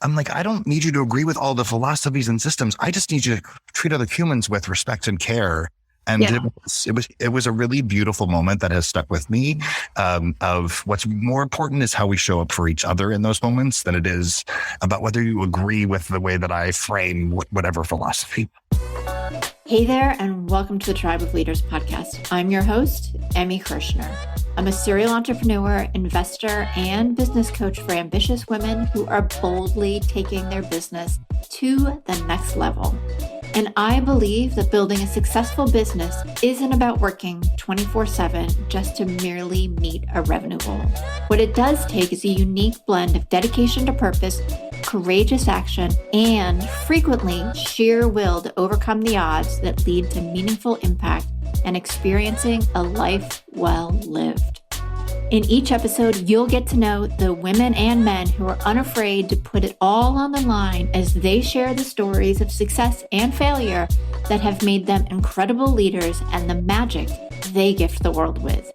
I'm like, I don't need you to agree with all the philosophies and systems. I just need you to treat other humans with respect and care. And Yeah. it was a really beautiful moment that has stuck with me. Of what's more important is how we show up for each other in those moments than it is about whether you agree with the way that I frame whatever philosophy. Hey there, and welcome to the Tribe of Leaders podcast. I'm your host, Emmy Kirshner. I'm a serial entrepreneur, investor, and business coach for ambitious women who are boldly taking their business to the next level. And I believe that building a successful business isn't about working 24/7 just to merely meet a revenue goal. What it does take is a unique blend of dedication to purpose, courageous action, and frequently sheer will to overcome the odds that lead to meaningful impact and experiencing a life well lived. In each episode, you'll get to know the women and men who are unafraid to put it all on the line as they share the stories of success and failure that have made them incredible leaders and the magic they gift the world with.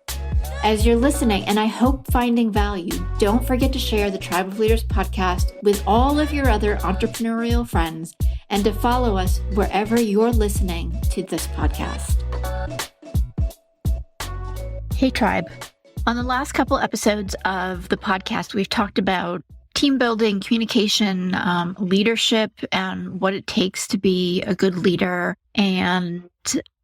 As you're listening, and I hope finding value, don't forget to share the Tribe of Leaders podcast with all of your other entrepreneurial friends and to follow us wherever you're listening to this podcast. Hey, Tribe. On the last couple episodes of the podcast, we've talked about team building, communication, leadership, and what it takes to be a good leader. And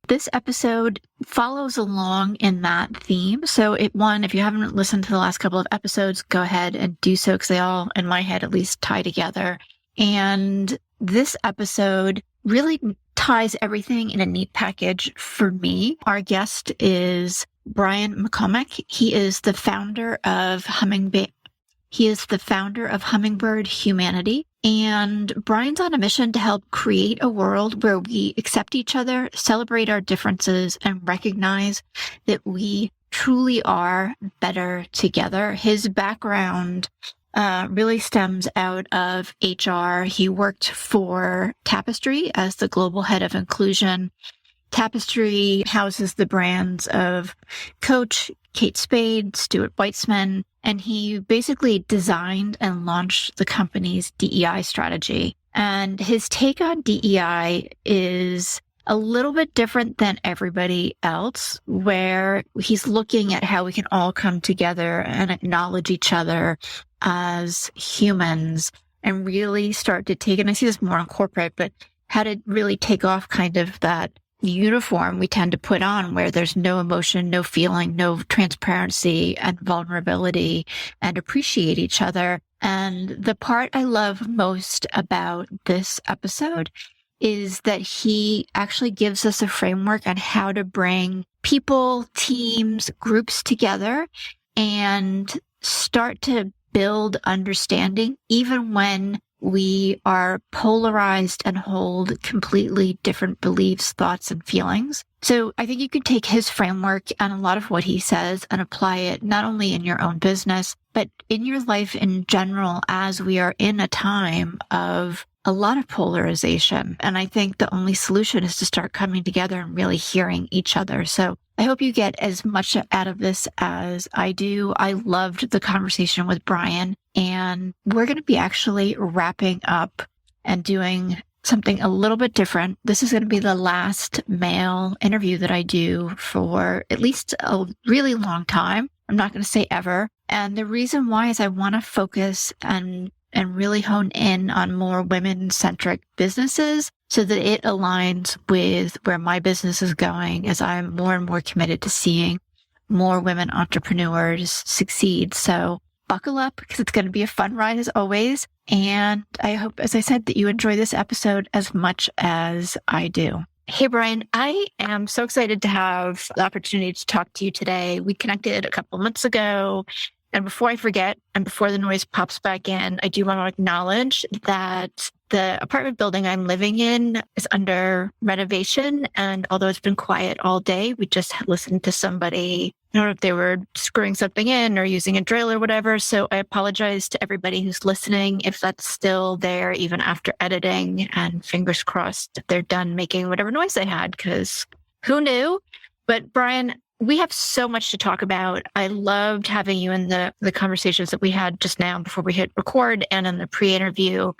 this episode follows along in that theme. So if you haven't listened to the last couple of episodes, go ahead and do so because they all, in my head at least, tie together. And this episode really ties everything in a neat package for me. Our guest is Brian McComak. He is the founder of Hummingbird Humanity. And Brian's on a mission to help create a world where we accept each other, celebrate our differences, and recognize that we truly are better together. His background really stems out of HR. He worked for Tapestry as the global head of inclusion. Tapestry houses the brands of Coach, Kate Spade, Stuart Weitzman, and he basically designed and launched the company's DEI strategy. And his take on DEI is a little bit different than everybody else, where he's looking at how we can all come together and acknowledge each other as humans and really start to take, and I see this more in corporate, but how to really take off kind of that uniform we tend to put on where there's no emotion, no feeling, no transparency and vulnerability, and appreciate each other. And the part I love most about this episode is that he actually gives us a framework on how to bring people, teams, groups together and start to build understanding even when we are polarized and hold completely different beliefs, thoughts, and feelings. So I think you can take his framework and a lot of what he says and apply it not only in your own business, but in your life in general, as we are in a time of a lot of polarization. And I think the only solution is to start coming together and really hearing each other. So I hope you get as much out of this as I do. I loved the conversation with Brian, and we're going to be actually wrapping up and doing something a little bit different. This is going to be the last male interview that I do for at least a really long time. I'm not going to say ever. And the reason why is I want to focus and really hone in on more women-centric businesses so that it aligns with where my business is going as I'm more and more committed to seeing more women entrepreneurs succeed. So buckle up because it's going to be a fun ride as always. And I hope, as I said, that you enjoy this episode as much as I do. Hey, Brian, I am so excited to have the opportunity to talk to you today. We connected a couple months ago. And before I forget, and before the noise pops back in, I do want to acknowledge that the apartment building I'm living in is under renovation. And although it's been quiet all day, we just listened to somebody, I don't know if they were screwing something in or using a drill or whatever. So I apologize to everybody who's listening if that's still there, even after editing, and fingers crossed if they're done making whatever noise they had, because who knew? But Brian, We have so much to talk about. I loved having you in the conversations that we had just now before we hit record and in the pre-interview.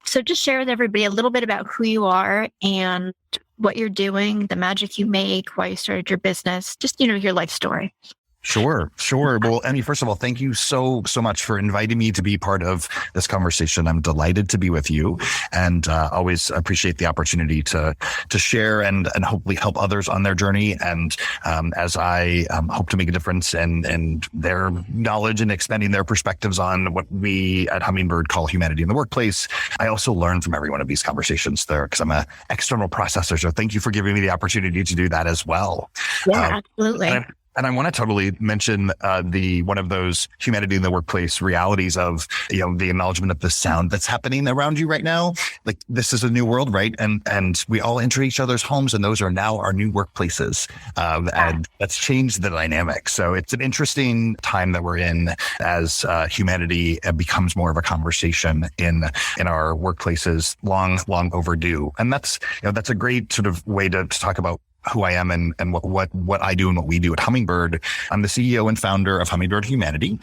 So just share with everybody a little bit about who you are and what you're doing, the magic you make, why you started your business, just, your life story. Sure. Well, Emmy, first of all, thank you so much for inviting me to be part of this conversation. I'm delighted to be with you, and always appreciate the opportunity to share and hopefully help others on their journey. And as I hope to make a difference in their knowledge and expanding their perspectives on what we at Hummingbird call humanity in the workplace, I also learn from every one of these conversations there because I'm an external processor. So thank you for giving me the opportunity to do that as well. Yeah, absolutely. And I want to totally mention one of those humanity in the workplace realities of, the acknowledgement of the sound that's happening around you right now. Like, this is a new world, right? And we all enter each other's homes, and those are now our new workplaces. And that's changed the dynamic. So it's an interesting time that we're in as humanity becomes more of a conversation in our workplaces, long overdue. And that's a great sort of way to talk about who I am and what I do and what we do at Hummingbird. I'm the CEO and founder of Hummingbird Humanity,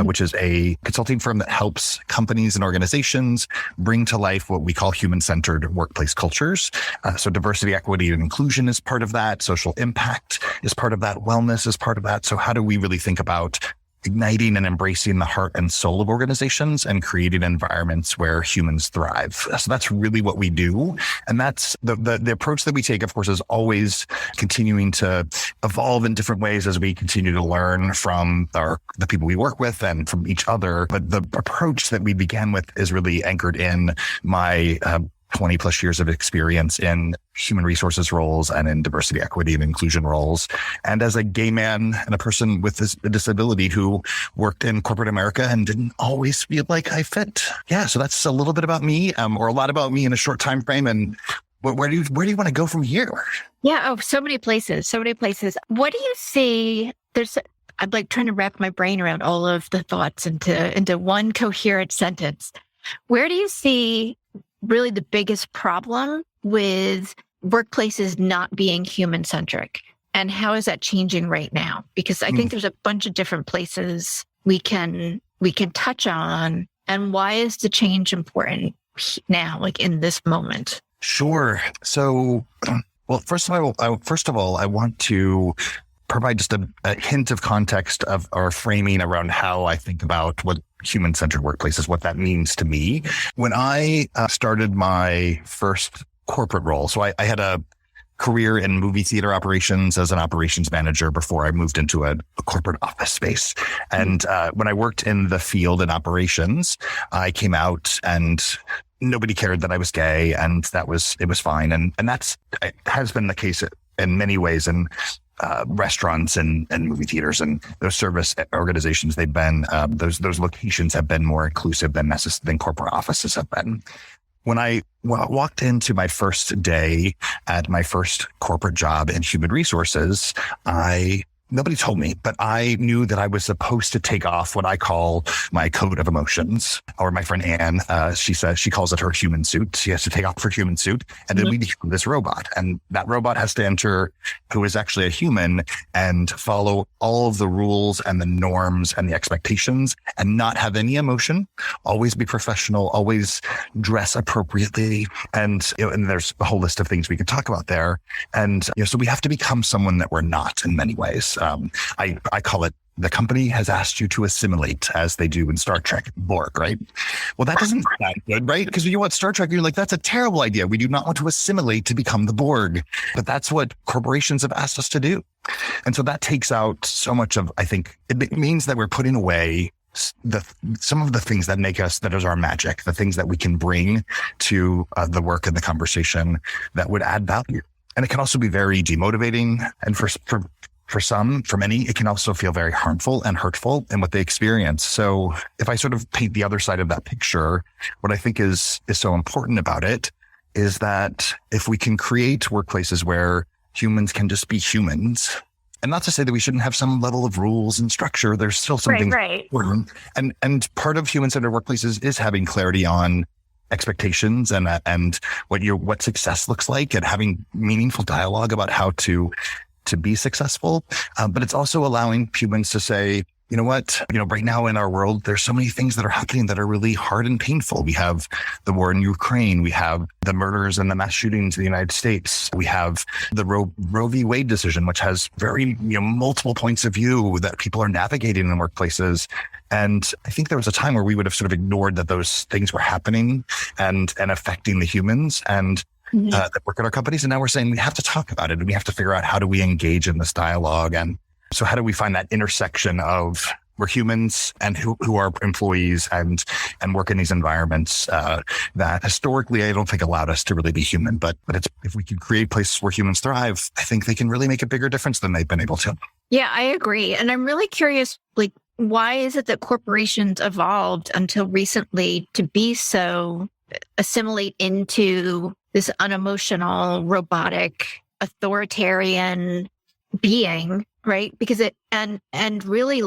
which is a consulting firm that helps companies and organizations bring to life what we call human-centered workplace cultures. So diversity, equity, and inclusion is part of that. Social impact is part of that. Wellness is part of that. So how do we really think about igniting and embracing the heart and soul of organizations and creating environments where humans thrive? So that's really what we do. And that's the approach that we take, of course, is always continuing to evolve in different ways as we continue to learn from the people we work with and from each other. But the approach that we began with is really anchored in my 20 plus years of experience in human resources roles and in diversity, equity, and inclusion roles. And as a gay man and a person with a disability who worked in corporate America and didn't always feel like I fit. Yeah. So that's a little bit about me, or a lot about me in a short time frame. And where do you want to go from here? Yeah. Oh, so many places. What do you see? I'm like trying to wrap my brain around all of the thoughts into one coherent sentence. Where do you see really the biggest problem with workplaces not being human-centric? And how is that changing right now? Because I think there's a bunch of different places we can touch on. And why is the change important now, like in this moment? Sure. So, well, first of all, I want to provide just a hint of context of our framing around how I think about what human-centered workplaces, what that means to me. When I started my first corporate role, so I had a career in movie theater operations as an operations manager before I moved into a corporate office space. And when I worked in the field in operations, I came out and nobody cared that I was gay, and it was fine. And it has been the case in many ways. And restaurants and movie theaters and those service organizations, they've been those locations have been more inclusive than corporate offices have been. When I walked into my first day at my first corporate job in human resources, nobody told me, but I knew that I was supposed to take off what I call my coat of emotions. Or my friend Anne, she calls it her human suit. She has to take off her human suit, and then we become this robot. And that robot has to enter, who is actually a human, and follow all of the rules and the norms and the expectations, and not have any emotion, always be professional, always dress appropriately. And there's a whole list of things we could talk about there. And so we have to become someone that we're not in many ways. I call it, the company has asked you to assimilate, as they do in Star Trek, Borg, right? Well, that doesn't sound good, right? Because when you watch Star Trek, you're like, that's a terrible idea. We do not want to assimilate to become the Borg. But that's what corporations have asked us to do. And so that takes out so much of, I think, it means that we're putting away some of the things that make us, that is our magic, the things that we can bring to the work and the conversation that would add value. And it can also be very demotivating. And for many, it can also feel very harmful and hurtful in what they experience. So if I sort of paint the other side of that picture, what I think is so important about it is that if we can create workplaces where humans can just be humans, and not to say that we shouldn't have some level of rules and structure, there's still something important. And part of human-centered workplaces is having clarity on expectations and what success looks like, and having meaningful dialogue about how to to be successful. But it's also allowing humans to say, you know what, right now in our world, there's so many things that are happening that are really hard and painful. We have the war in Ukraine. We have the murders and the mass shootings in the United States. We have the Roe v. Wade decision, which has very, multiple points of view that people are navigating in workplaces. And I think there was a time where we would have sort of ignored that those things were happening and affecting the humans and that work at our companies. And now we're saying we have to talk about it and we have to figure out how do we engage in this dialogue. And so how do we find that intersection of we're humans and who are employees and work in these environments that historically I don't think allowed us to really be human. But it's, if we can create places where humans thrive, I think they can really make a bigger difference than they've been able to. Yeah, I agree. And I'm really curious, why is it that corporations evolved until recently to be so assimilate into this unemotional, robotic, authoritarian being, right? Because and really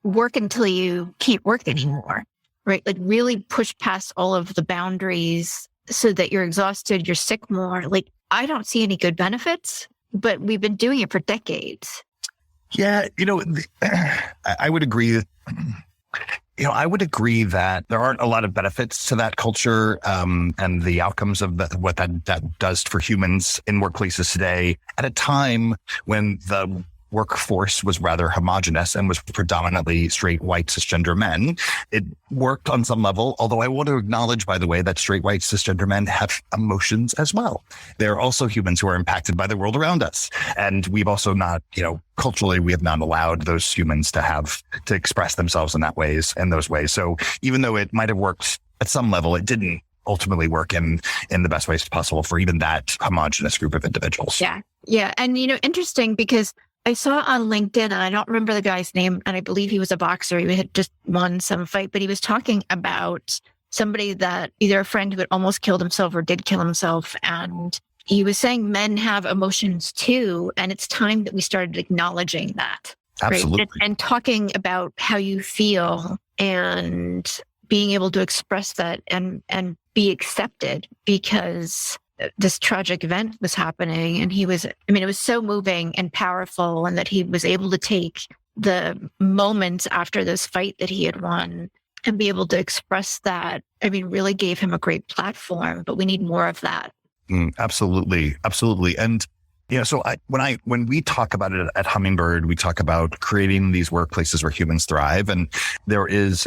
work until you can't work anymore, right? Really push past all of the boundaries so that you're exhausted, you're sick more. I don't see any good benefits, but we've been doing it for decades. Yeah, I would agree. I would agree that there aren't a lot of benefits to that culture and the outcomes of what that does for humans in workplaces today at a time when the workforce was rather homogenous and was predominantly straight, white, cisgender men. It worked on some level, although I want to acknowledge, by the way, that straight, white, cisgender men have emotions as well. They're also humans who are impacted by the world around us. And we've also not, culturally, we have not allowed those humans to express themselves in those ways. So even though it might have worked at some level, it didn't ultimately work in the best ways possible for even that homogenous group of individuals. Yeah. Yeah. And, interesting because I saw on LinkedIn, and I don't remember the guy's name, and I believe he was a boxer. He had just won some fight, but he was talking about somebody that either a friend who had almost killed himself or did kill himself. And he was saying men have emotions too. And it's time that we started acknowledging that. Absolutely. Right? And talking about how you feel and being able to express that and be accepted, because this tragic event was happening and it was so moving and powerful, and that he was able to take the moments after this fight that he had won and be able to express that. Really gave him a great platform, but we need more of that. Absolutely. Absolutely. And so when we talk about it at Hummingbird, we talk about creating these workplaces where humans thrive. And this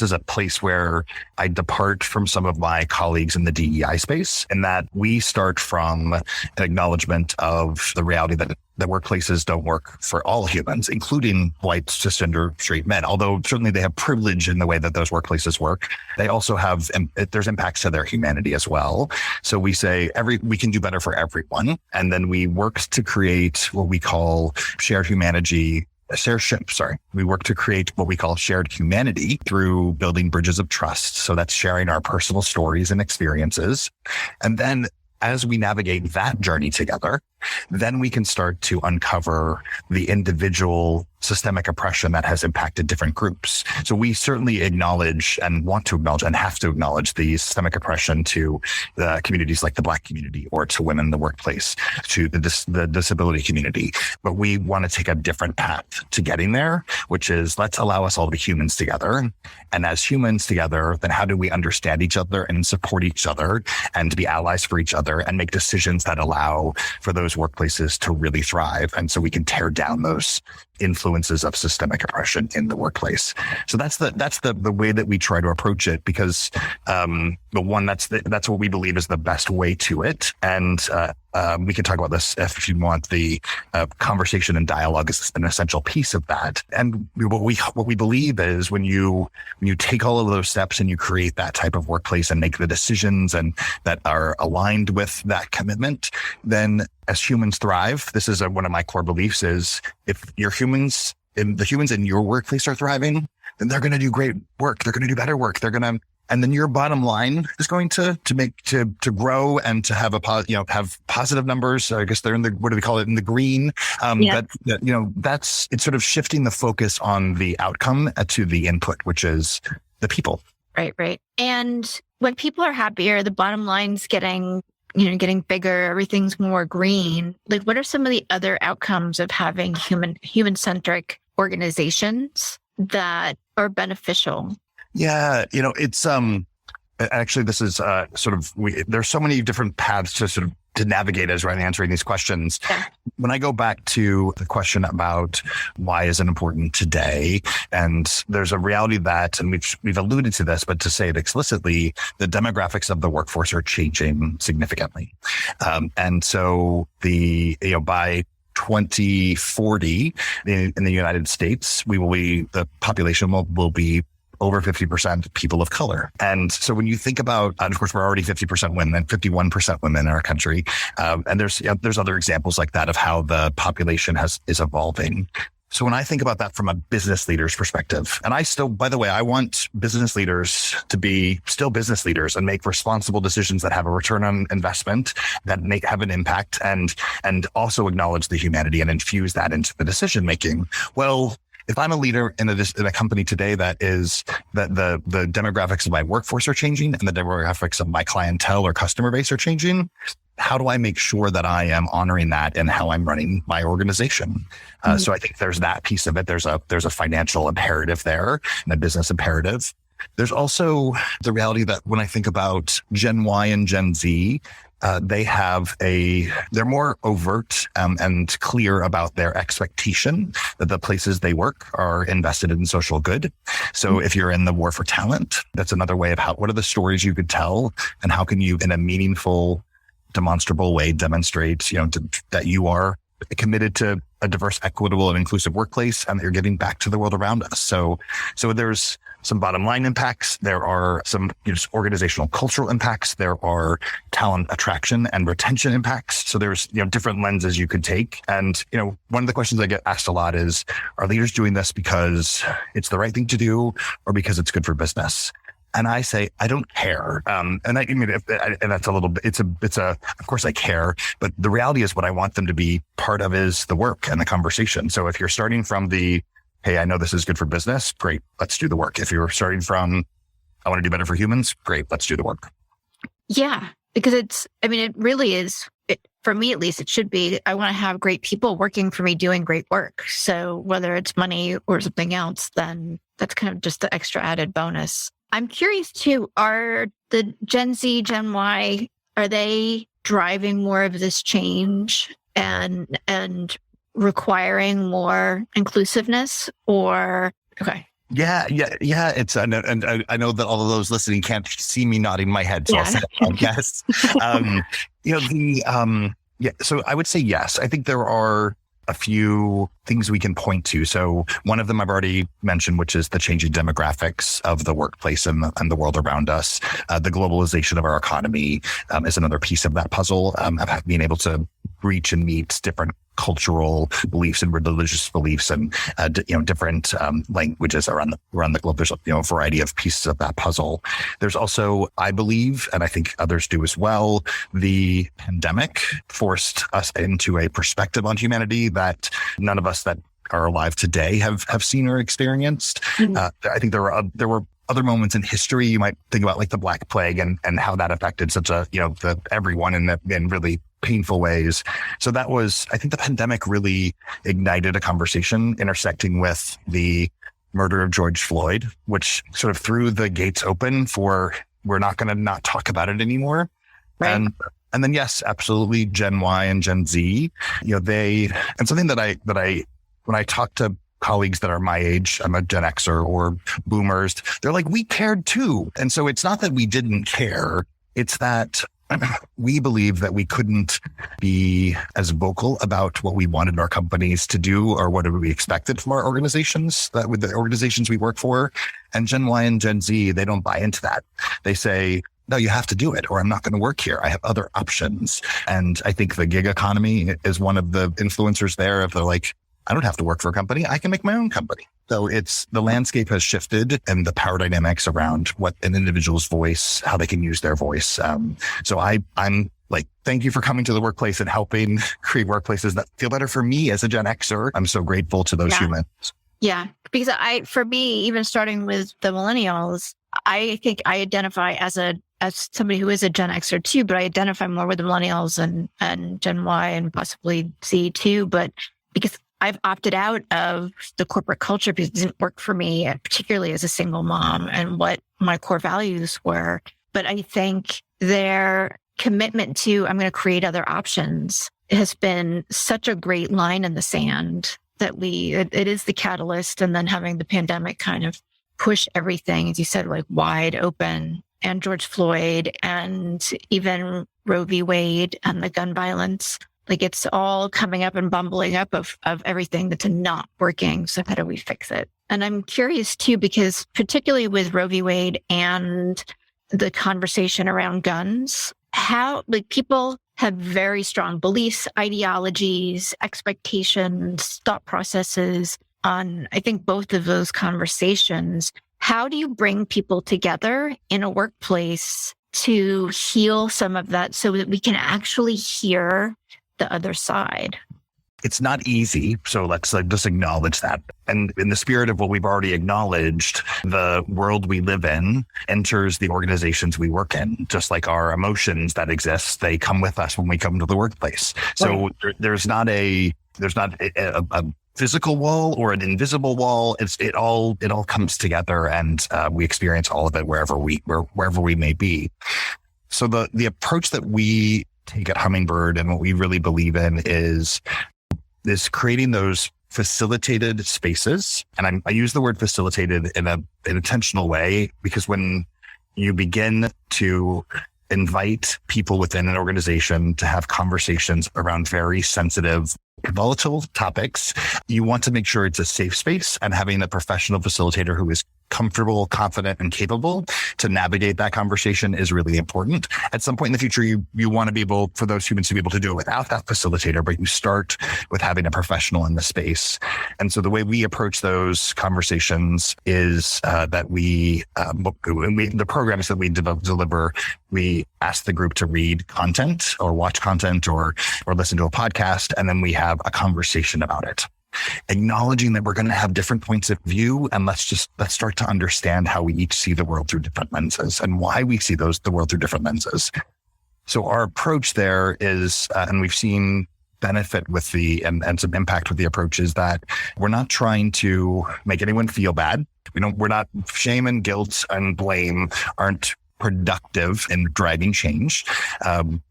is a place where I depart from some of my colleagues in the DEI space, in that we start from an acknowledgement of the reality that workplaces don't work for all humans, including white, cisgender, straight men. Although certainly they have privilege in the way that those workplaces work, they also have, there's impacts to their humanity as well. So we say we can do better for everyone. And then we work to create what we call shared humanity. We work to create what we call shared humanity through building bridges of trust. So that's sharing our personal stories and experiences. And then as we navigate that journey together, then we can start to uncover the individual systemic oppression that has impacted different groups. So we certainly acknowledge and want to acknowledge and have to acknowledge the systemic oppression to the communities like the Black community, or to women in the workplace, to the disability community. But we want to take a different path to getting there, which is let's allow us all to be humans together. And as humans together, then how do we understand each other and support each other and to be allies for each other and make decisions that allow for those workplaces to really thrive. And so we can tear down those influences of systemic oppression in the workplace. So that's the way that we try to approach it, because that's what we believe is the best way to it. And we can talk about this if you want. The conversation and dialogue is an essential piece of that. And what we believe is when you take all of those steps and you create that type of workplace and make the decisions and that are aligned with that commitment, then as humans thrive. This is one of my core beliefs: is if the humans in your workplace are thriving, then they're going to do great work. They're going to do better work. And then your bottom line is going to grow and to have have positive numbers. I guess they're in what do we call it, in the green. It's sort of shifting the focus on the outcome to the input, which is the people. Right. And when people are happier, the bottom line's getting getting bigger, everything's more green. Like, what are some of the other outcomes of having human-centric organizations that are beneficial? Yeah, it's actually, this is there's so many different paths to navigate as we're answering these questions. Yeah. When I go back to the question about why is it important today, and there's a reality that, and we've alluded to this, but to say it explicitly, the demographics of the workforce are changing significantly, and so by 2040 in the United States, the population will be over 50% people of color. And so when you think about, and of course, we're already 50% women, 51% women in our country. And there's other examples like that of how the population is evolving. So when I think about that from a business leader's perspective, and by the way, I want business leaders to be still business leaders and make responsible decisions that have a return on investment, that have an impact, and also acknowledge the humanity and infuse that into the decision making. Well, if I'm a leader in a company today that the demographics of my workforce are changing and the demographics of my clientele or customer base are changing, how do I make sure that I am honoring that in how I'm running my organization? So I think there's that piece of it. There's a financial imperative there and a business imperative. There's also the reality that when I think about Gen Y and Gen Z, they're more overt and clear about their expectation that the places they work are invested in social good. So if you're in the war for talent, that's another way of what are the stories you could tell, and how can you, in a meaningful, demonstrable way, demonstrate, that you are committed to a diverse, equitable, and inclusive workplace, and that you're giving back to the world around us. So there's some bottom line impacts. There are some organizational cultural impacts. There are talent attraction and retention impacts. So there's different lenses you could take. And one of the questions I get asked a lot is, are leaders doing this because it's the right thing to do, or because it's good for business? And I say, I don't care. And that's a little bit, of course I care, but the reality is what I want them to be part of is the work and the conversation. So if you're starting from hey, I know this is good for business, great, let's do the work. If you're starting from, I want to do better for humans, great, let's do the work. Yeah, because it really is, for me at least, it should be, I want to have great people working for me doing great work. So whether it's money or something else, then that's kind of just the extra added bonus. I'm curious too, are the Gen Z, Gen Y, are they driving more of this change and requiring more inclusiveness, or okay? Yeah. It's and I know that all of those listening can't see me nodding my head, so I'll say yes. So I would say yes. I think there are a few things we can point to. So one of them I've already mentioned, which is the changing demographics of the workplace and the world around us. The globalization of our economy is another piece of that puzzle, of being able to reach and meet different cultural beliefs and religious beliefs and different languages around the globe. There's a variety of pieces of that puzzle. There's also, I believe, and I think others do as well, the pandemic forced us into a perspective on humanity that none of us that are alive today have seen or experienced. Mm-hmm. I think there were other moments in history you might think about, like the Black Plague and how that affected such everyone in really painful ways. So that was, I think the pandemic really ignited a conversation intersecting with the murder of George Floyd, which sort of threw the gates open for, we're not going to not talk about it anymore. Right. And then, yes, absolutely. Gen Y and Gen Z, and something that I, when I talk to colleagues that are my age, I'm a Gen Xer or boomers, they're like, we cared too. And so it's not that we didn't care. It's that we believe that we couldn't be as vocal about what we wanted our companies to do or what we expected from our organizations, that with the organizations we work for. And Gen Y and Gen Z, they don't buy into that. They say, no, you have to do it, or I'm not going to work here. I have other options. And I think the gig economy is one of the influencers there. If they're like, I don't have to work for a company, I can make my own company. So the landscape has shifted, and the power dynamics around what an individual's voice, how they can use their voice. So I'm like, thank you for coming to the workplace and helping create workplaces that feel better for me as a Gen Xer. I'm so grateful to those humans. Yeah, because for me, even starting with the millennials, I think I identify as a as somebody who is a Gen Xer too, but I identify more with the millennials and Gen Y and possibly Z too, but because I've opted out of the corporate culture because it didn't work for me, particularly as a single mom and what my core values were. But I think their commitment to, I'm going to create other options, has been such a great line in the sand that it is the catalyst. And then having the pandemic kind of push everything, as you said, like wide open, and George Floyd and even Roe v. Wade and the gun violence. Like it's all coming up and bumbling up of everything that's not working. So how do we fix it? And I'm curious too, because particularly with Roe v. Wade and the conversation around guns, how like people have very strong beliefs, ideologies, expectations, thought processes on, I think, both of those conversations. How do you bring people together in a workplace to heal some of that so that we can actually hear the other side? It's not easy. So let's just acknowledge that. And in the spirit of what we've already acknowledged, the world we live in enters the organizations we work in. Just like our emotions that exist, they come with us when we come to the workplace. So there's not a physical wall or an invisible wall. It all comes together, and we experience all of it wherever we may be. So the approach that we take at Hummingbird and what we really believe in is creating those facilitated spaces. And I use the word facilitated in an intentional way, because when you begin to invite people within an organization to have conversations around very sensitive, volatile topics, you want to make sure it's a safe space, and having a professional facilitator who is comfortable, confident, and capable to navigate that conversation is really important. At some point in the future, you want to be able, for those humans to be able to do it without that facilitator, but you start with having a professional in the space. And so the way we approach those conversations is that the programs that we deliver, we ask the group to read content or watch content or listen to a podcast, and then we have a conversation about it, acknowledging that we're going to have different points of view, and let's start to understand how we each see the world through different lenses and why we see the world through different lenses. So our approach there is, and we've seen benefit with and some impact with the approach, is that we're not trying to make anyone feel bad. We're not, shame and guilt and blame aren't productive in driving change.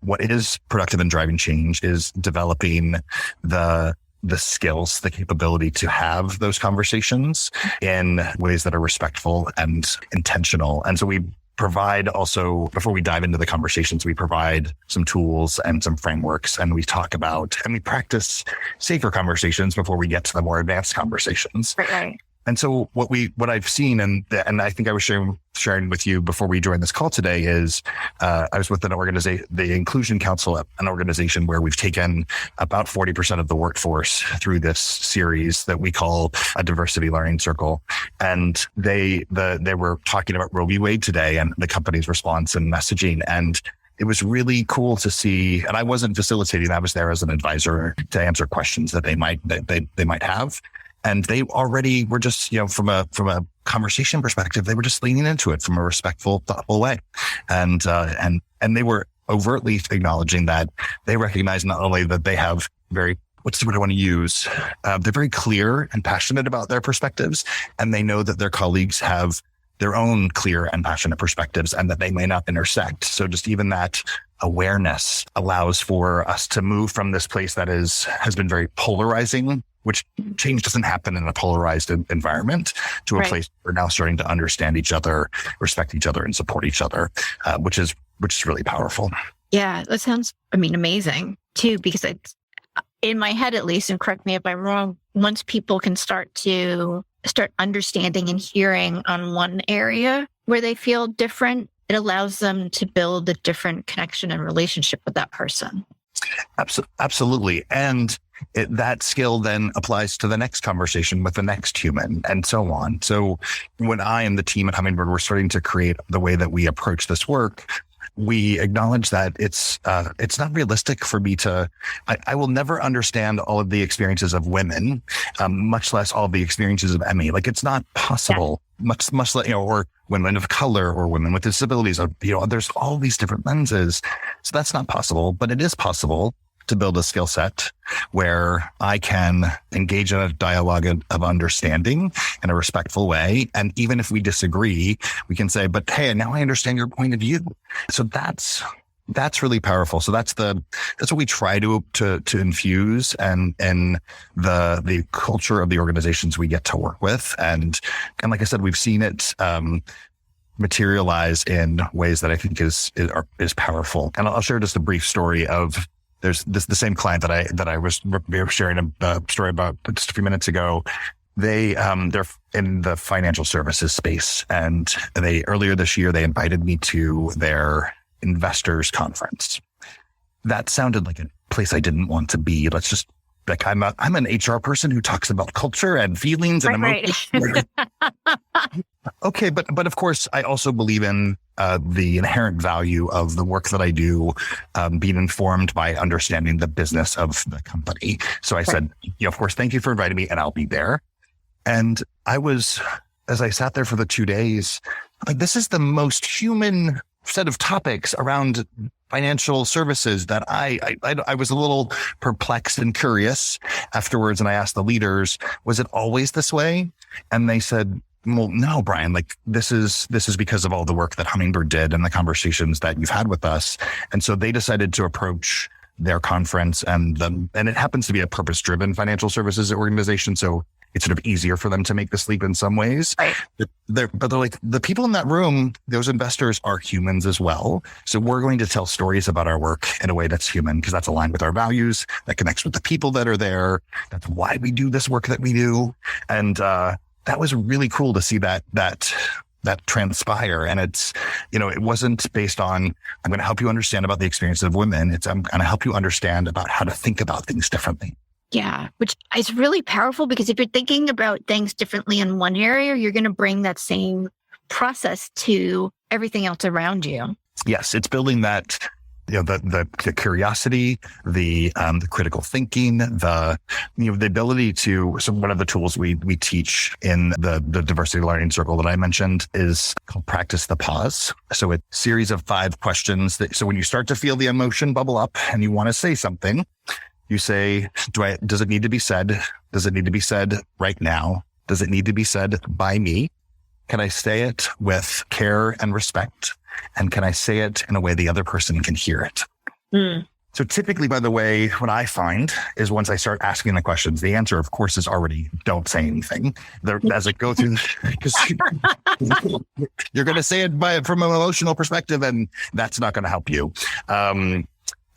What is productive in driving change is developing the skills, the capability to have those conversations in ways that are respectful and intentional. And so we provide also, before we dive into the conversations, we provide some tools and some frameworks, and we talk about, and we practice safer conversations before we get to the more advanced conversations. Right. And so what I've seen, and I think I was sharing with you before we joined this call today, is I was with an organization, the Inclusion Council, an organization where we've taken about 40% of the workforce through this series that we call a diversity learning circle. And they were talking about Roe v. Wade today and the company's response and messaging. And it was really cool to see, and I wasn't facilitating, I was there as an advisor to answer questions that they might have. And they already were just, from a conversation perspective, they were just leaning into it from a respectful, thoughtful way. And they were overtly acknowledging that they recognize not only that they have what's the word I want to use? They're very clear and passionate about their perspectives, and they know that their colleagues have their own clear and passionate perspectives, and that they may not intersect. So just even that awareness allows for us to move from this place that has been very polarizing, which change doesn't happen in a polarized environment, to a place where we're now starting to understand each other, respect each other, and support each other, which is really powerful. Yeah, that sounds, amazing too, because it's, in my head at least, and correct me if I'm wrong, once people can start understanding and hearing on one area where they feel different, it allows them to build a different connection and relationship with that person. Absolutely. And that skill then applies to the next conversation with the next human, and so on. So when I and the team at Hummingbird, we're starting to create the way that we approach this work, we acknowledge that it's not realistic for me to, I will never understand all of the experiences of women, much less all the experiences of Emmy. Like, it's not possible, much like, or women of color or women with disabilities, there's all these different lenses. So that's not possible, but it is possible to build a skill set where I can engage in a dialogue of understanding in a respectful way. And even if we disagree, we can say, but hey, now I understand your point of view. So that's really powerful. So that's what we try to infuse and the culture of the organizations we get to work with. And like I said, we've seen it, materialize in ways that I think is powerful. And I'll share just a brief story of, there's the same client that I was sharing a story about just a few minutes ago. They're in the financial services space, and earlier this year they invited me to their investors conference. That sounded like a place I didn't want to be. Let's just I'm an HR person who talks about culture and feelings and emotions. Right. Okay, but of course I also believe in the inherent value of the work that I do, being informed by understanding the business of the company. So I said, of course, thank you for inviting me, and I'll be there. And as I sat there for the 2 days, like, this is the most human set of topics around financial services that I was a little perplexed and curious afterwards. And I asked the leaders, was it always this way? And they said, well, no, Brian, like, this is because of all the work that Hummingbird did and the conversations that you've had with us. And so they decided to approach their conference, and it happens to be a purpose-driven financial services organization. So it's sort of easier for them to make this leap in some ways. Right. They're like, the people in that room, those investors are humans as well. So we're going to tell stories about our work in a way that's human, because that's aligned with our values, that connects with the people that are there. That's why we do this work that we do. And that was really cool to see that transpire. And it's, it wasn't based on, I'm going to help you understand about the experiences of women. It's, I'm going to help you understand about how to think about things differently. Yeah, which is really powerful, because if you're thinking about things differently in one area, you're going to bring that same process to everything else around you. Yes, it's building that, the curiosity, the critical thinking, the ability to. So one of the tools we teach in the diversity learning circle that I mentioned is called practice the pause. So it's a series of 5 questions. So when you start to feel the emotion bubble up and you want to say something, you say, does it need to be said? Does it need to be said right now? Does it need to be said by me? Can I say it with care and respect? And can I say it in a way the other person can hear it? Mm. So typically, by the way, what I find is once I start asking the questions, the answer, of course, is already don't say anything. As I go through, because you're going to say it from an emotional perspective, and that's not going to help you.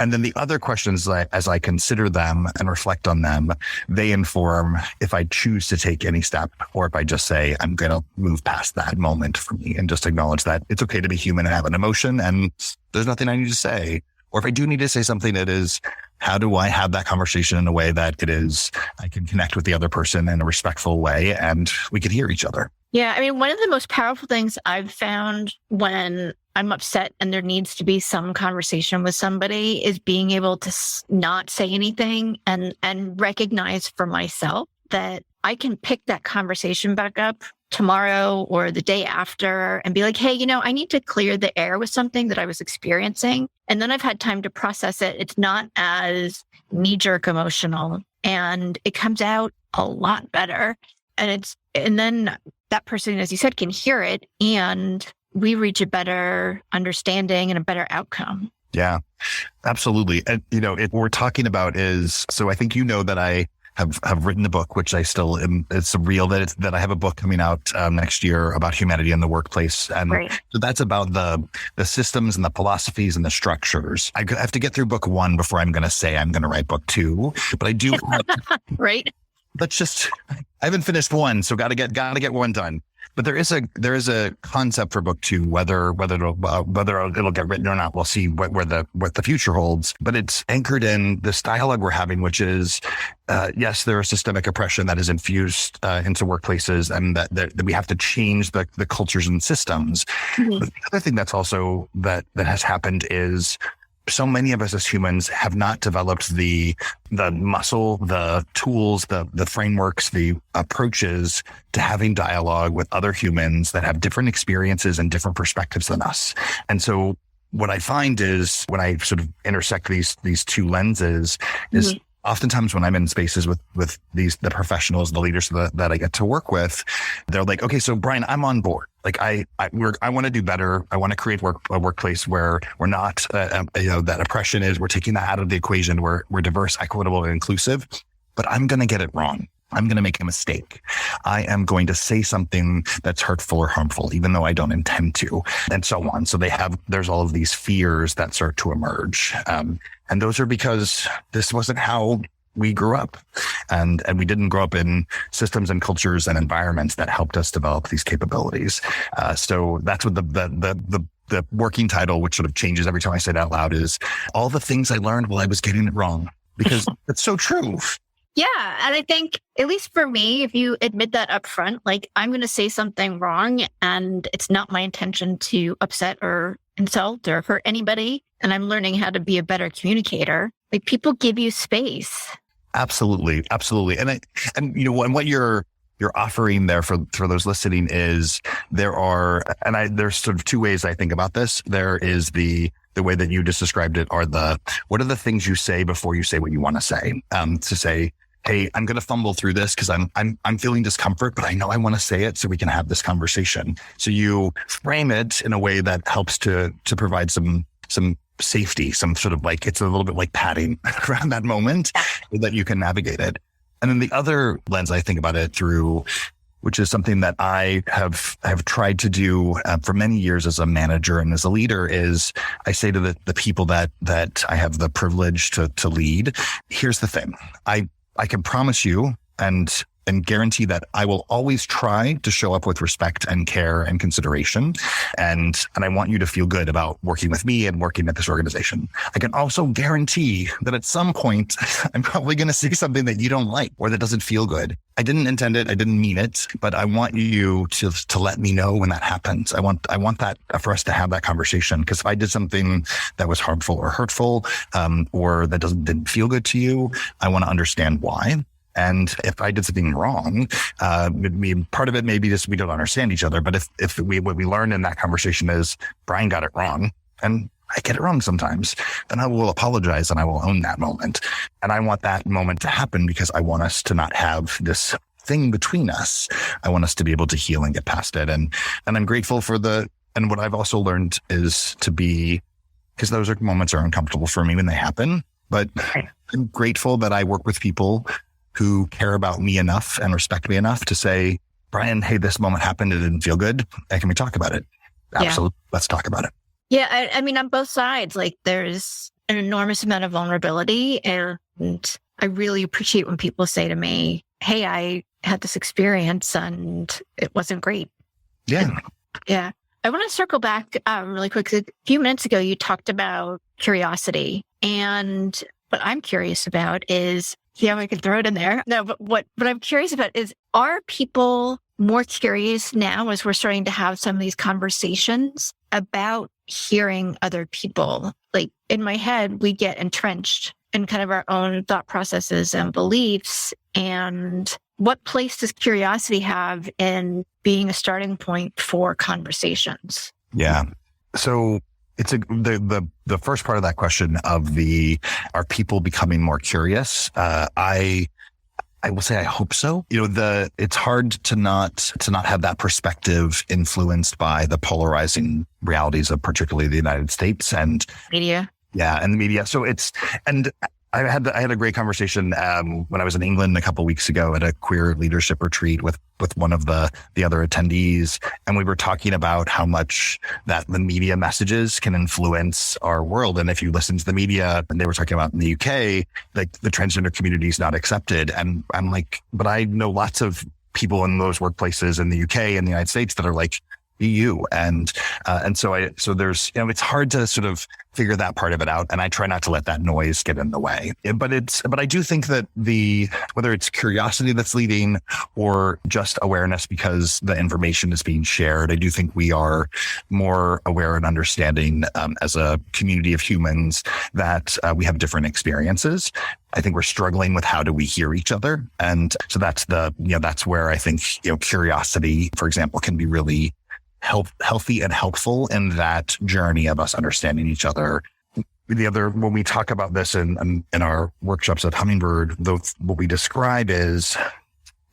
And then the other questions, as I consider them and reflect on them, they inform if I choose to take any step, or if I just say, I'm going to move past that moment for me and just acknowledge that it's okay to be human and have an emotion, and there's nothing I need to say. Or if I do need to say something, it is, how do I have that conversation in a way that I can connect with the other person in a respectful way, and we can hear each other. Yeah. I mean, one of the most powerful things I've found when I'm upset and there needs to be some conversation with somebody is being able to not say anything and recognize for myself that I can pick that conversation back up tomorrow or the day after and be like, hey, I need to clear the air with something that I was experiencing. And then I've had time to process it. It's not as knee-jerk emotional, and it comes out a lot better. And then that person, as you said, can hear it, and we reach a better understanding and a better outcome. Yeah, absolutely. And, what we're talking about is, so I think that I have written a book, which I still am. It's surreal that I have a book coming out next year about humanity in the workplace. And so that's about the systems and the philosophies and the structures. I have to get through book 1 before I'm going to say I'm going to write book 2, but I do. Right. I haven't finished 1, so got to get 1 done. But there is a concept for book 2, whether it'll get written or not. We'll see what the future holds. But it's anchored in this dialogue we're having, which is, yes, there is systemic oppression that is infused into workplaces, and that we have to change the cultures and systems. Mm-hmm. But the other thing that's also that has happened is, so many of us as humans have not developed the muscle, the tools, the frameworks, the approaches to having dialogue with other humans that have different experiences and different perspectives than us. And so what I find is, when I sort of intersect these two lenses, is oftentimes when I'm in spaces with the professionals, the leaders that I get to work with, they're like, okay, so Brian, I'm on board. Like I want to do better. I want to create a workplace where we're not, that oppression we're taking that out of the equation. We're diverse, equitable, and inclusive, but I'm going to get it wrong. I'm going to make a mistake. I am going to say something that's hurtful or harmful, even though I don't intend to, and so on. So there's all of these fears that start to emerge. And those are because this wasn't how we grew up, and we didn't grow up in systems and cultures and environments that helped us develop these capabilities. So that's what the working title, which sort of changes every time I say it out loud, is all the things I learned while I was getting it wrong, because it's so true. Yeah. And I think, at least for me, if you admit that up front, like, I'm going to say something wrong and it's not my intention to upset or insult or hurt anybody, and I'm learning how to be a better communicator, like, people give you space. Absolutely. Absolutely. And what you're offering there for those listening is, there's sort of two ways I think about this. There is the way that you just described it, what are the things you say before you say what you want to say? To say, hey, I'm going to fumble through this because I'm feeling discomfort, but I know I want to say it so we can have this conversation. So you frame it in a way that helps to provide some safety, some sort of, like, it's a little bit like padding around that moment so that you can navigate it. And then the other lens I think about it through, which is something that I have tried to do for many years as a manager and as a leader, is I say to the people that I have the privilege to lead, here's the thing. I can promise you and guarantee that I will always try to show up with respect and care and consideration. And I want you to feel good about working with me and working at this organization. I can also guarantee that at some point, I'm probably going to say something that you don't like or that doesn't feel good. I didn't intend it. I didn't mean it, but I want you to let me know when that happens. I want that for us to have that conversation. Because if I did something that was harmful or hurtful, or that didn't feel good to you, I want to understand why. And if I did something wrong, part of it may be just we don't understand each other. But if what we learned in that conversation is Brian got it wrong, and I get it wrong sometimes, then I will apologize and I will own that moment. And I want that moment to happen because I want us to not have this thing between us. I want us to be able to heal and get past it. And I'm grateful for and what I've also learned is to be, because those moments are uncomfortable for me when they happen, but I'm grateful that I work with people who care about me enough and respect me enough to say, Brian, hey, this moment happened. It didn't feel good. Can we talk about it? Absolutely. Yeah. Let's talk about it. Yeah. I mean, on both sides, like, there's an enormous amount of vulnerability. And I really appreciate when people say to me, hey, I had this experience and it wasn't great. Yeah. Yeah. I want to circle back really quick. A few minutes ago, you talked about curiosity. And what I'm curious about is, yeah, we could throw it in there. No, but what I'm curious about is, are people more curious now as we're starting to have some of these conversations about hearing other people? Like, in my head, we get entrenched in kind of our own thought processes and beliefs. And what place does curiosity have in being a starting point for conversations? Yeah. So it's the first part of that question of are people becoming more curious? I will say I hope so. It's hard to not have that perspective influenced by the polarizing realities of particularly the United States and media. Yeah, and the media. So I had a great conversation when I was in England a couple of weeks ago at a queer leadership retreat with one of the other attendees, and we were talking about how much that the media messages can influence our world. And if you listen to the media, and they were talking about in the UK, like, the transgender community is not accepted, and I'm like, but I know lots of people in those workplaces in the UK and the United States that are like, be you. And so there's, it's hard to sort of figure that part of it out. And I try not to let that noise get in the way. But I do think that whether it's curiosity that's leading or just awareness because the information is being shared, I do think we are more aware and understanding as a community of humans that we have different experiences. I think we're struggling with how do we hear each other. And so that's that's where I think, curiosity, for example, can be really healthy and helpful in that journey of us understanding each other. When we talk about this in our workshops at Hummingbird, what we describe is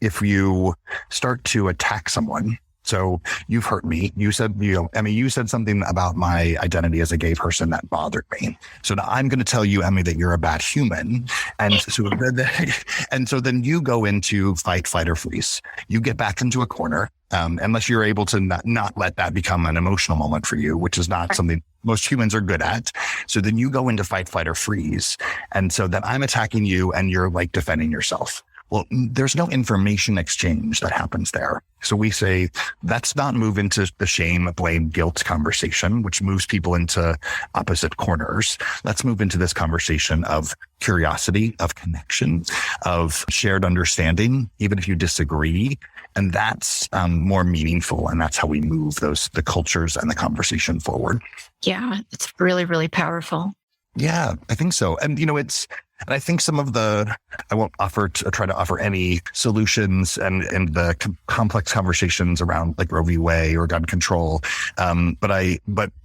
if you start to attack someone. So you've hurt me. You said, Emmy, you said something about my identity as a gay person that bothered me. So now I'm going to tell you, Emmy, that you're a bad human. And so then you go into fight, flight, or freeze. You get back into a corner, unless you're able to not let that become an emotional moment for you, which is not something most humans are good at. So then you go into fight, flight, or freeze. And so then I'm attacking you and you're like defending yourself. Well, there's no information exchange that happens there. So we say, let's not move into the shame, blame, guilt conversation, which moves people into opposite corners. Let's move into this conversation of curiosity, of connection, of shared understanding, even if you disagree. And that's more meaningful. And that's how we move the cultures and the conversation forward. Yeah, it's really, really powerful. Yeah, I think so. And, and I think some of I won't try to offer any solutions and the complex conversations around like Roe v. Wade or gun control. But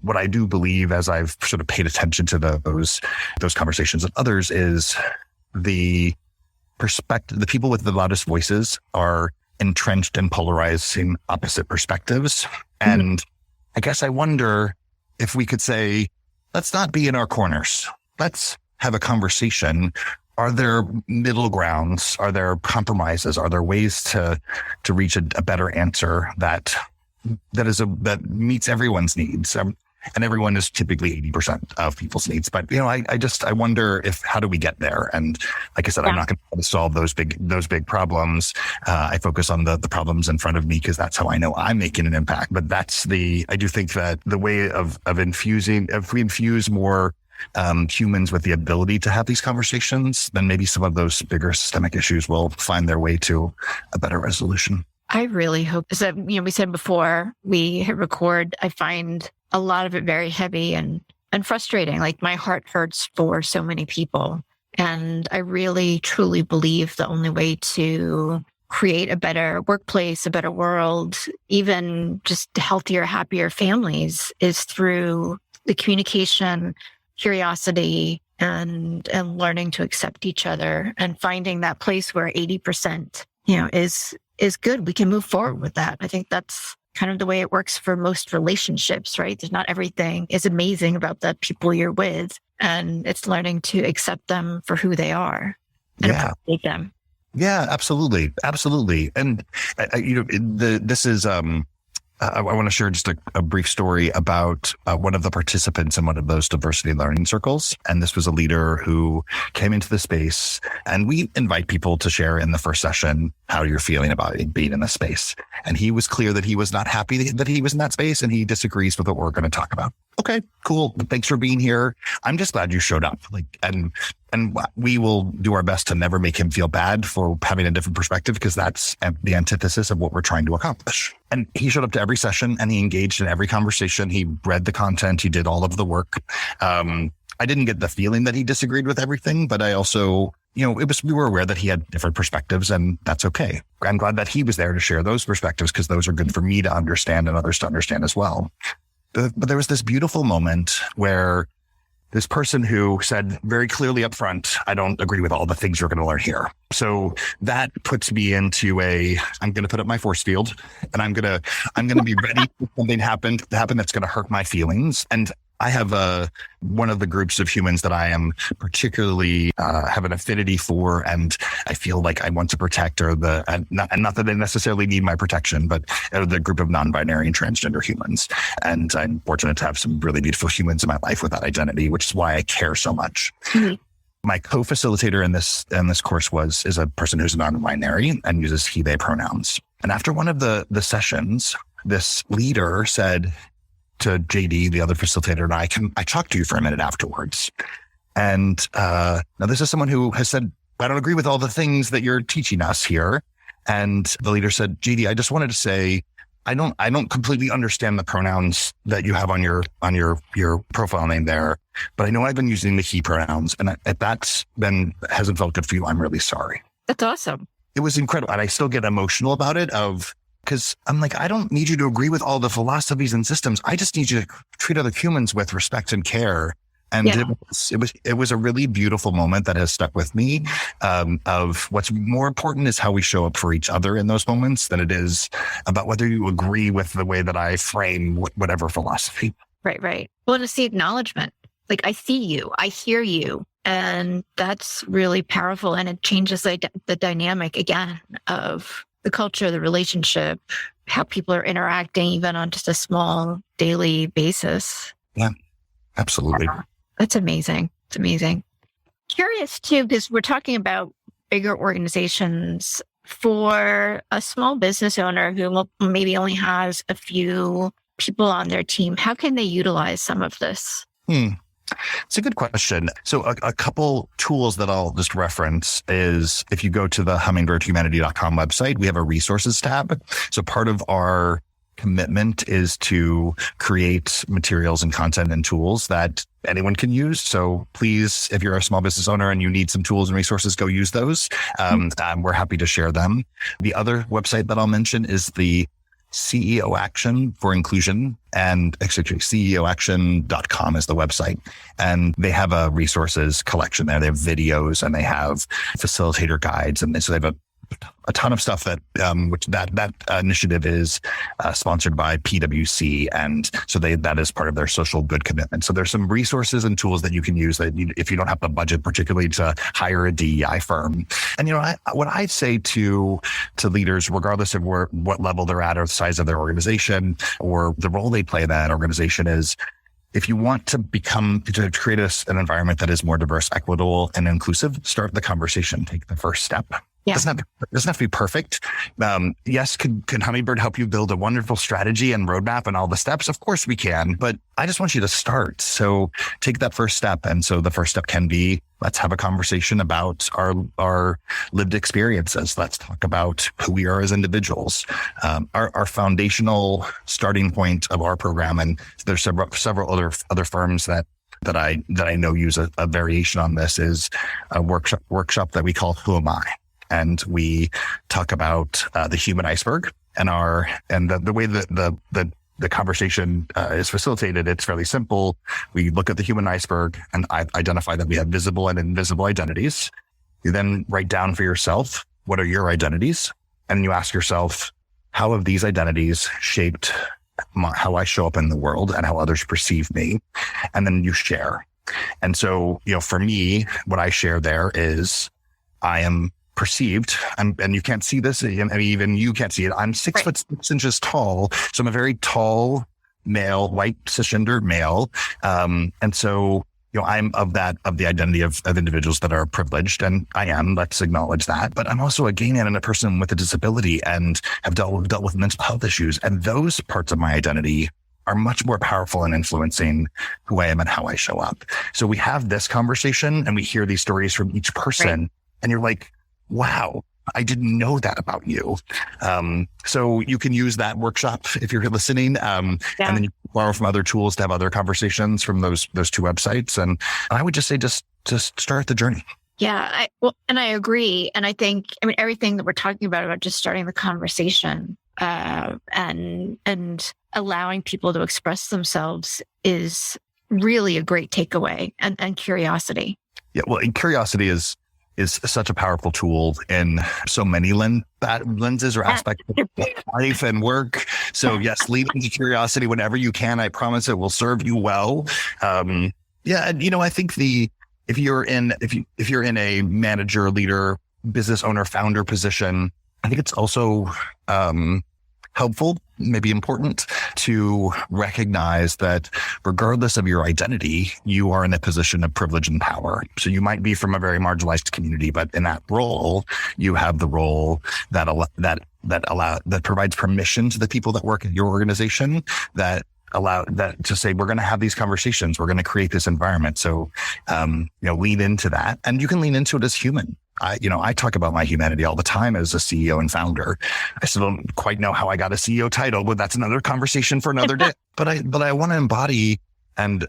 what I do believe, as I've sort of paid attention to those conversations and others, is the people with the loudest voices are entrenched in polarizing opposite perspectives. And I guess I wonder if we could say, let's not be in our corners. Let's have a conversation. Are there middle grounds? Are there compromises? Are there ways to reach a better answer that meets everyone's needs? And everyone is typically 80% of people's needs. But, I wonder how do we get there? And like I said, I'm not going to solve those big problems. I focus on the problems in front of me because that's how I know I'm making an impact. But I do think that the way of infusing, if we infuse more humans with the ability to have these conversations, then maybe some of those bigger systemic issues will find their way to a better resolution. I really hope so. We said before we hit record, I find a lot of it very heavy and frustrating. Like my heart hurts for so many people. And I really, truly believe the only way to create a better workplace, a better world, even just healthier, happier families is through the communication, curiosity, and learning to accept each other and finding that place where 80%, is good. We can move forward with that. I think that's kind of the way it works for most relationships, right? There's not everything is amazing about the people you're with, and it's learning to accept them for who they are and appreciate them. Yeah, absolutely. Absolutely. And, this is, I want to share just a brief story about one of the participants in one of those diversity learning circles. And this was a leader who came into the space, and we invite people to share in the first session how you're feeling about being in the space. And he was clear that he was not happy that he was in that space, and he disagrees with what we're going to talk about. Okay, cool. Thanks for being here. I'm just glad you showed up. And we will do our best to never make him feel bad for having a different perspective, because that's the antithesis of what we're trying to accomplish. And he showed up to every session and he engaged in every conversation. He read the content. He did all of the work. I didn't get the feeling that he disagreed with everything, but I also, we were aware that he had different perspectives, and that's okay. I'm glad that he was there to share those perspectives, because those are good for me to understand and others to understand as well. But there was this beautiful moment where this person who said very clearly up front, I don't agree with all the things you're going to learn here. So that puts me into I'm going to put up my force field, and I'm going to be ready for something to happen that's going to hurt my feelings. And I have one of the groups of humans that I am particularly have an affinity for, and I feel like I want to protect, and not that they necessarily need my protection, but the group of non-binary and transgender humans. And I'm fortunate to have some really beautiful humans in my life with that identity, which is why I care so much. Mm-hmm. My co-facilitator in this course is a person who's non-binary and uses he/they pronouns. And after one of the sessions, this leader said to JD, the other facilitator, and I talk to you for a minute afterwards. And now this is someone who has said, I don't agree with all the things that you're teaching us here. And the leader said, JD, I just wanted to say, I don't completely understand the pronouns that you have on your profile name there, but I know I've been using the he pronouns, and if that's hasn't felt good for you, I'm really sorry. That's awesome. It was incredible. And I still get emotional about it because I'm like, I don't need you to agree with all the philosophies and systems. I just need you to treat other humans with respect and care. And it was a really beautiful moment that has stuck with me, of what's more important is how we show up for each other in those moments than it is about whether you agree with the way that I frame whatever philosophy. Right. Well, and it's the acknowledgement. Like, I see you, I hear you. And that's really powerful. And it changes the dynamic again of the culture, the relationship, how people are interacting, even on just a small daily basis. Yeah, absolutely. That's amazing. It's amazing. Curious too, because we're talking about bigger organizations. For a small business owner who maybe only has a few people on their team, how can they utilize some of this? It's a good question. So a couple tools that I'll just reference is if you go to the hummingbirdhumanity.com website, we have a resources tab. So part of our commitment is to create materials and content and tools that anyone can use. So please, if you're a small business owner and you need some tools and resources, go use those. We're happy to share them. The other website that I'll mention is the CEO Action for Inclusion, and actually CEOaction.com is the website. And they have a resources collection there. They have videos and they have facilitator guides. And so they have a ton of stuff that initiative is sponsored by PwC, and so that is part of their social good commitment. So there's some resources and tools that you can use that if you don't have the budget, particularly to hire a DEI firm. And what I say to leaders, regardless of what level they're at or the size of their organization or the role they play in that organization, is if you want to create an environment that is more diverse, equitable, and inclusive, start the conversation. Take the first step. Yeah. Doesn't have to be perfect. Yes, can Hummingbird help you build a wonderful strategy and roadmap and all the steps? Of course we can, but I just want you to start. So take that first step. And so the first step can be, let's have a conversation about our lived experiences. Let's talk about who we are as individuals. Our foundational starting point of our program, and there's several other firms that I know use a variation on this, is a workshop that we call Who Am I? And we talk about the human iceberg and the way that the conversation is facilitated. It's fairly simple. We look at the human iceberg and identify that we have visible and invisible identities. You then write down for yourself, what are your identities? And you ask yourself, how have these identities shaped how I show up in the world and how others perceive me? And then you share. And so, for me, what I share there is I am perceived, and you can't see this, even you can't see it. I'm 6'6" tall. So I'm a very tall male, white cisgender male. And so, I'm of the identity of individuals that are privileged, and I am, let's acknowledge that, but I'm also a gay man and a person with a disability and have dealt with mental health issues. And those parts of my identity are much more powerful in influencing who I am and how I show up. So we have this conversation and we hear these stories from each person, and you're like, wow, I didn't know that about you. So you can use that workshop if you're listening. And then you borrow from other tools to have other conversations from those two websites. And I would just say, just start the journey. Yeah. And I agree. And I think, everything that we're talking about just starting the conversation, and allowing people to express themselves is really a great takeaway, and curiosity. Yeah. Well, and curiosity is such a powerful tool in so many lenses or aspects of life and work. So yes, lean into curiosity whenever you can. I promise it will serve you well. And I think if you're in a manager, leader, business owner, founder position, I think it's also helpful, maybe important, to recognize that regardless of your identity, you are in a position of privilege and power. So you might be from a very marginalized community, but in that role, you have the role that that provides permission to the people that work at your organization that allow that to say, we're going to have these conversations. We're going to create this environment. So, lean into that, and you can lean into it as human. I talk about my humanity all the time as a CEO and founder. I still don't quite know how I got a CEO title, but that's another conversation for another day. But I want to embody and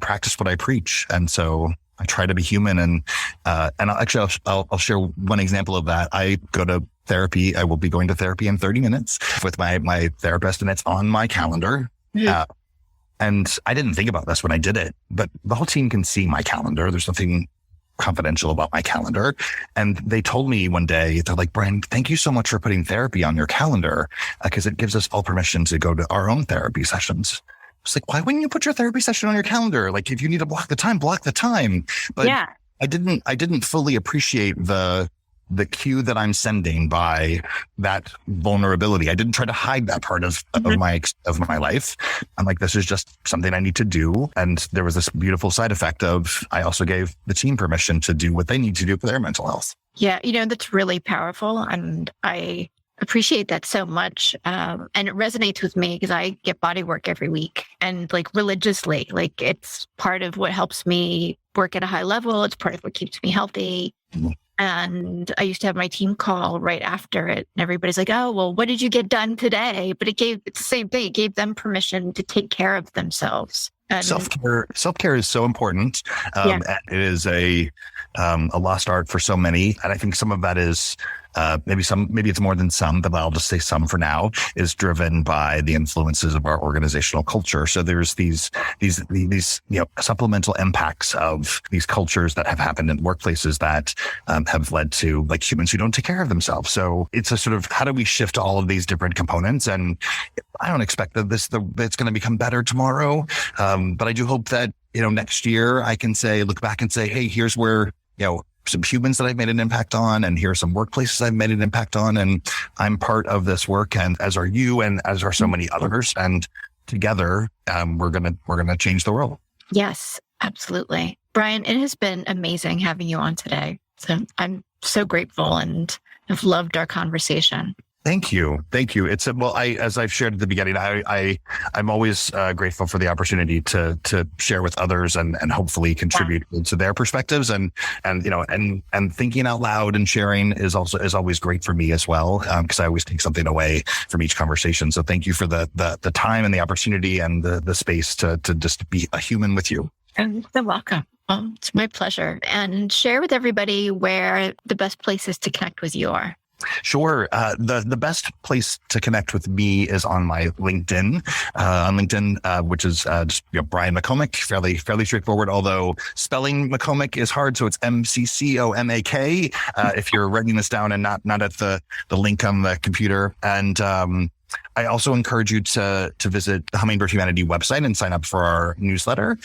practice what I preach. And so I try to be human. And I'll share one example of that. I go to therapy. I will be going to therapy in 30 minutes with my therapist, and it's on my calendar. And I didn't think about this when I did it, but the whole team can see my calendar. There's nothing confidential about my calendar. And they told me one day, they're like, Brian, thank you so much for putting therapy on your calendar, because it gives us all permission to go to our own therapy sessions. It's like, why wouldn't you put your therapy session on your calendar? Like, if you need to block the time, block the time. But yeah. I didn't fully appreciate the cue that I'm sending by that vulnerability. I didn't try to hide that part of my life. I'm like, this is just something I need to do. And there was this beautiful side effect of, I also gave the team permission to do what they need to do for their mental health. Yeah. That's really powerful. And I appreciate that so much. And it resonates with me because I get body work every week, and like religiously, like it's part of what helps me work at a high level. It's part of what keeps me healthy. Mm-hmm. And I used to have my team call right after it, and everybody's like, oh, well, what did you get done today? But it's the same thing. It gave them permission to take care of themselves. And self-care is so important. It is a lost art for so many. And I think some of that is, maybe it's more than some, but I'll just say some for now, is driven by the influences of our organizational culture. So there's these supplemental impacts of these cultures that have happened in workplaces that have led to like humans who don't take care of themselves. So it's a sort of, how do we shift all of these different components? And I don't expect that it's going to become better tomorrow. But I do hope that, next year I can look back and say, hey, here's where, some humans that I've made an impact on, and here are some workplaces I've made an impact on, and I'm part of this work, and as are you, and as are so many others, and together we're gonna change the world. Yes, absolutely, Brian. It has been amazing having you on today. So I'm so grateful and have loved our conversation. Thank you. It's as I've shared at the beginning, I'm always grateful for the opportunity to share with others and hopefully contribute to their perspectives, and thinking out loud and sharing is always great for me as well, because I always take something away from each conversation. So thank you for the time and the opportunity and the space to just be a human with you. And you're welcome. It's my pleasure. And share with everybody where the best places to connect with you are. Sure. The best place to connect with me is on my LinkedIn, which is just Brian McComak, fairly straightforward, although spelling McComak is hard. So it's McComak. If you're writing this down and not at the link on the computer. And I also encourage you to visit the Hummingbird Humanity website and sign up for our newsletter,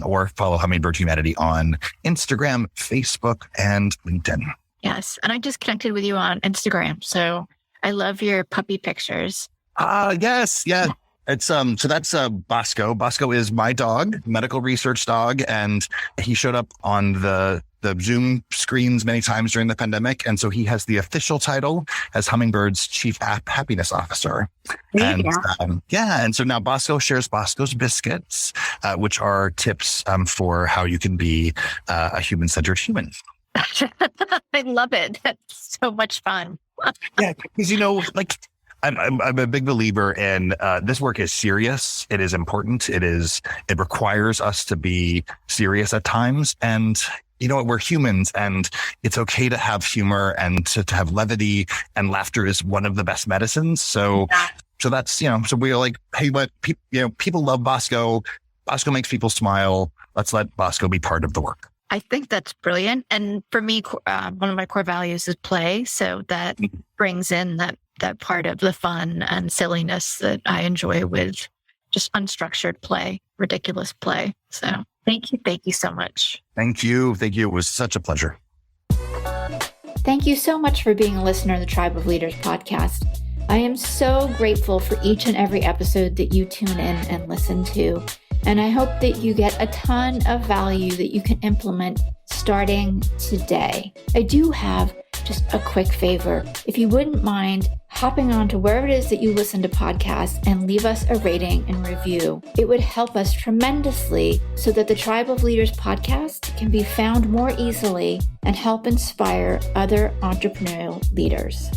or follow Hummingbird Humanity on Instagram, Facebook, and LinkedIn. Yes. And I just connected with you on Instagram. So I love your puppy pictures. Yes. Yeah. It's, so that's, Bosco. Bosco is my dog, medical research dog. And he showed up on the Zoom screens many times during the pandemic. And so he has the official title as Hummingbird's Chief Happiness Officer. And so now Bosco shares Bosco's biscuits, which are tips, for how you can be a human-centered human. I love it. That's so much fun. Yeah, because I'm a big believer in this work is serious. It is important. It requires us to be serious at times. And we're humans, and it's okay to have humor and to have levity, and laughter is one of the best medicines. So that's so we're like, hey, but people love Bosco. Bosco makes people smile. Let's let Bosco be part of the work. I think that's brilliant. And for me, one of my core values is play. So that brings in that part of the fun and silliness that I enjoy with just unstructured play, ridiculous play. So thank you. Thank you so much. Thank you. It was such a pleasure. Thank you so much for being a listener of the Tribe of Leaders podcast. I am so grateful for each and every episode that you tune in and listen to. And I hope that you get a ton of value that you can implement starting today. I do have just a quick favor. If you wouldn't mind hopping on to wherever it is that you listen to podcasts and leave us a rating and review. It would help us tremendously so that the Tribe of Leaders podcast can be found more easily and help inspire other entrepreneurial leaders.